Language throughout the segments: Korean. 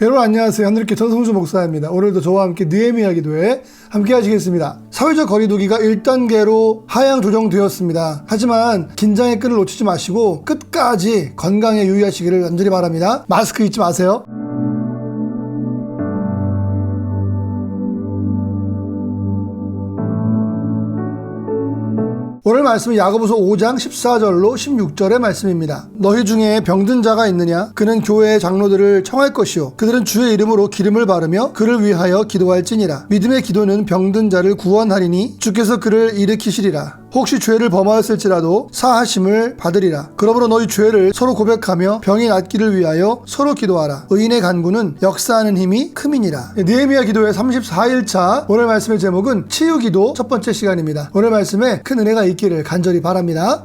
여러분 안녕하세요. 하늘교회 전성주 목사입니다. 오늘도 저와 함께 느헤미야 기도회 함께 하시겠습니다. 사회적 거리두기가 1단계로 하향 조정되었습니다. 하지만 긴장의 끈을 놓치지 마시고 끝까지 건강에 유의하시기를 간절히 바랍니다. 마스크 잊지 마세요. 오늘 말씀은 야고보서 5장 14절로 16절의 말씀입니다. 너희 중에 병든 자가 있느냐? 그는 교회의 장로들을 청할 것이요 그들은 주의 이름으로 기름을 바르며 그를 위하여 기도할지니라. 믿음의 기도는 병든 자를 구원하리니 주께서 그를 일으키시리라. 혹시 죄를 범하였을지라도 사하심을 받으리라. 그러므로 너희 죄를 서로 고백하며 병이 낫기를 위하여 서로 기도하라. 의인의 간구는 역사하는 힘이 큼이니라. 느헤미야 기도회 34일차 오늘 말씀의 제목은 치유기도 첫 번째 시간입니다. 오늘 말씀에 큰 은혜가 있기를 간절히 바랍니다.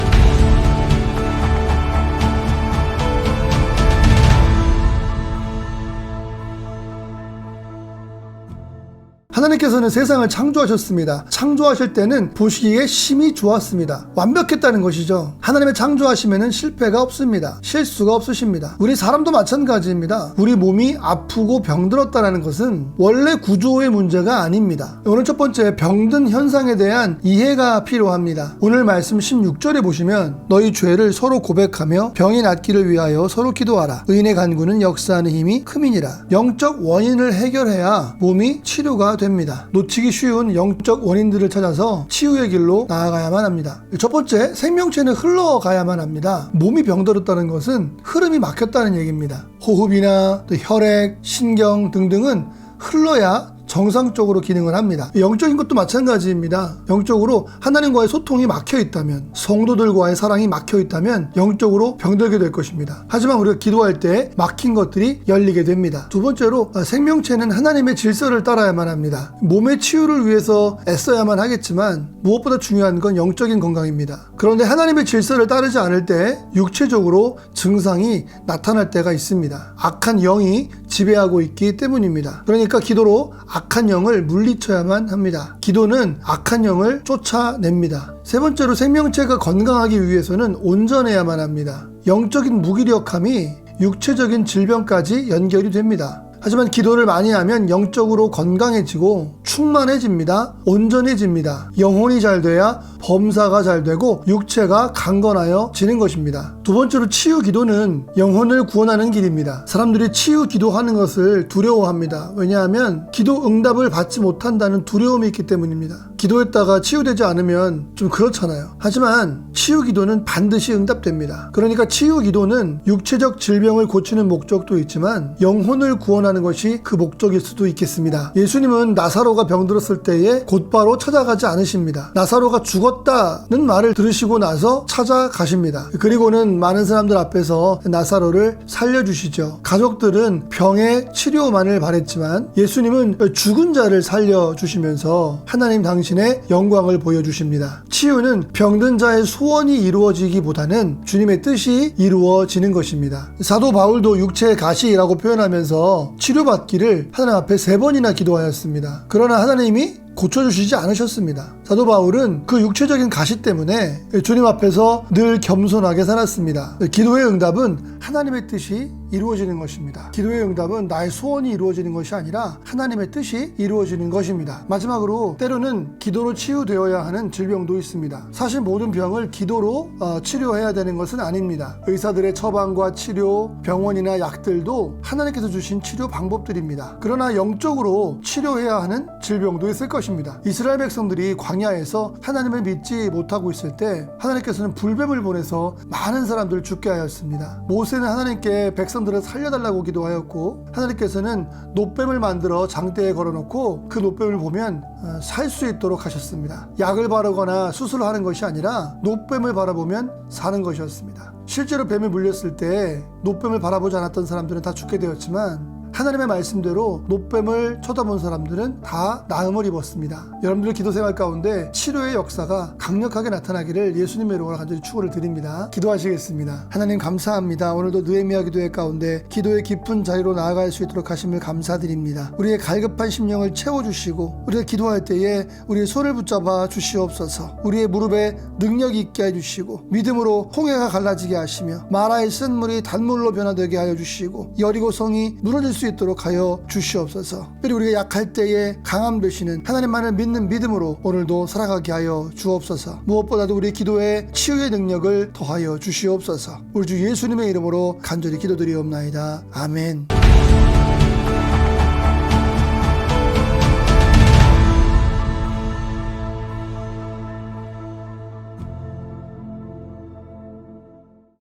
하나님께서는 세상을 창조하셨습니다. 창조하실 때는 보시기에 심히 좋았습니다. 완벽했다는 것이죠. 하나님의 창조하심에는 실패가 없습니다. 실수가 없으십니다. 우리 사람도 마찬가지입니다. 우리 몸이 아프고 병들었다는 것은 원래 구조의 문제가 아닙니다. 오늘 첫 번째 병든 현상에 대한 이해가 필요합니다. 오늘 말씀 16절에 보시면 너희 죄를 서로 고백하며 병이 낫기를 위하여 서로 기도하라. 의인의 간구는 역사하는 힘이 큼이니라. 영적 원인을 해결해야 몸이 치료가 됩니다. 놓치기 쉬운 영적 원인들을 찾아서 치유의 길로 나아가야만 합니다. 첫 번째, 생명체는 흘러가야만 합니다. 몸이 병들었다는 것은 흐름이 막혔다는 얘기입니다. 호흡이나 또 혈액, 신경 등등은 흘러야 정상적으로 기능을 합니다. 영적인 것도 마찬가지입니다. 영적으로 하나님과의 소통이 막혀 있다면, 성도들과의 사랑이 막혀 있다면 영적으로 병들게 될 것입니다. 하지만 우리가 기도할 때 막힌 것들이 열리게 됩니다. 두 번째로 생명체는 하나님의 질서를 따라야만 합니다. 몸의 치유를 위해서 애써야만 하겠지만 무엇보다 중요한 건 영적인 건강입니다. 그런데 하나님의 질서를 따르지 않을 때 육체적으로 증상이 나타날 때가 있습니다. 악한 영이 지배하고 있기 때문입니다. 그러니까 기도로 악한 영을 물리쳐야만 합니다. 기도는 악한 영을 쫓아냅니다. 세 번째로 생명체가 건강하기 위해서는 온전해야만 합니다. 영적인 무기력함이 육체적인 질병까지 연결이 됩니다. 하지만 기도를 많이 하면 영적으로 건강해지고 충만해집니다. 온전해집니다. 영혼이 잘 돼야 범사가 잘 되고 육체가 강건하여 지는 것입니다. 두 번째로 치유 기도는 영혼을 구원하는 길입니다. 사람들이 치유 기도하는 것을 두려워합니다. 왜냐하면 기도 응답을 받지 못한다는 두려움이 있기 때문입니다. 기도했다가 치유되지 않으면 좀 그렇잖아요. 하지만 치유 기도는 반드시 응답됩니다. 그러니까 치유 기도는 육체적 질병을 고치는 목적도 있지만 영혼을 구원하는 것이 그 목적일 수도 있겠습니다. 예수님은 나사로가 병들었을 때에 곧바로 찾아가지 않으십니다. 나사로가 죽었다는 말을 들으시고 나서 찾아가십니다. 그리고는 많은 사람들 앞에서 나사로를 살려주시죠. 가족들은 병의 치료만을 바랬지만 예수님은 죽은 자를 살려주시면서 하나님 당신의 영광을 보여주십니다. 치유는 병든 자의 소원이 이루어지기보다는 주님의 뜻이 이루어지는 것입니다. 사도 바울도 육체의 가시라고 표현하면서 치료받기를 하나님 앞에 3번이나 기도하였습니다. 그러나 하나님이 고쳐주시지 않으셨습니다. 사도 바울은 그 육체적인 가시 때문에 주님 앞에서 늘 겸손하게 살았습니다. 기도의 응답은 하나님의 뜻이 이루어지는 것입니다. 기도의 응답은 나의 소원이 이루어지는 것이 아니라 하나님의 뜻이 이루어지는 것입니다. 마지막으로 때로는 기도로 치유되어야 하는 질병도 있습니다. 사실 모든 병을 기도로 치료해야 되는 것은 아닙니다. 의사들의 처방과 치료, 병원이나 약들도 하나님께서 주신 치료 방법들입니다. 그러나 영적으로 치료해야 하는 질병도 있을 것입니다. 이스라엘 백성들이 광야에서 하나님을 믿지 못하고 있을 때 하나님께서는 불뱀을 보내서 많은 사람들을 죽게 하였습니다. 모세는 하나님께 백성들을 살려달라고 기도하였고 하나님께서는 놋뱀을 만들어 장대에 걸어놓고 그 놋뱀을 보면 살 수 있도록 하셨습니다. 약을 바르거나 수술을 하는 것이 아니라 놋뱀을 바라보면 사는 것이었습니다. 실제로 뱀에 물렸을 때 놋뱀을 바라보지 않았던 사람들은 다 죽게 되었지만 하나님의 말씀대로 놋뱀을 쳐다본 사람들은 다 나음을 입었습니다. 여러분들의 기도 생활 가운데 치료의 역사가 강력하게 나타나기를 예수님의 이름으로 간절히 축원을 드립니다. 기도하시겠습니다. 하나님 감사합니다. 오늘도 느헤미야 기도회 가운데 기도의 깊은 자리로 나아갈 수 있도록 하심을 감사드립니다. 우리의 갈급한 심령을 채워주시고 우리가 기도할 때에 우리의 손을 붙잡아 주시옵소서. 우리의 무릎에 능력이 있게 해주시고 믿음으로 홍해가 갈라지게 하시며 마라의 쓴 물이 단물로 변화되게 하여 주시고 여리고 성이 무너질 수 있도록 하여 주시옵소서. 그리고 우리가 약할 때에 강함 되시는 하나님만을 믿는 믿음으로 오늘도 살아가게 하여 주옵소서. 무엇보다도 우리 기도에 치유의 능력을 더하여 주시옵소서. 우리 주 예수님의 이름으로 간절히 기도드리옵나이다. 아멘.